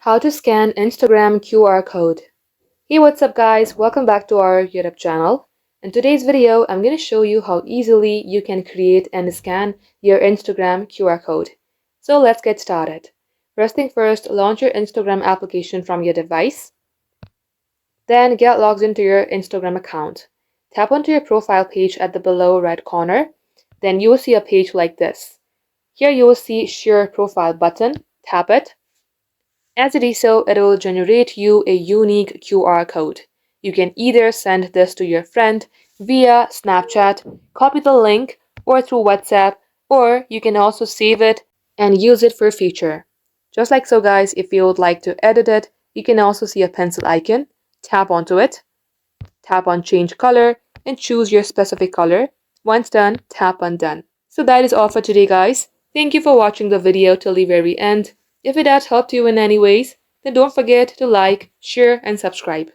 How to scan Instagram QR code. Hey, what's up guys? Welcome back to our YouTube channel. In today's video, I'm going to show you how easily you can create and scan your Instagram QR code. So let's get started. First thing first, launch your Instagram application from your device. Then get logged into your Instagram account. Tap onto your profile page at the below right corner. Then you will see a page like this. Here you will see Share Profile button. Tap it. As you do so, it will generate you a unique QR code. You can either send this to your friend via Snapchat, copy the link, or through WhatsApp, or you can also save it and use it for future. Just like so guys, if you would like to edit it, you can also see a pencil icon. Tap onto it, tap on change color, and choose your specific color. Once done, tap on done. So that is all for today guys. Thank you for watching the video till the very end. If it has helped you in any ways, then don't forget to like, share, and subscribe.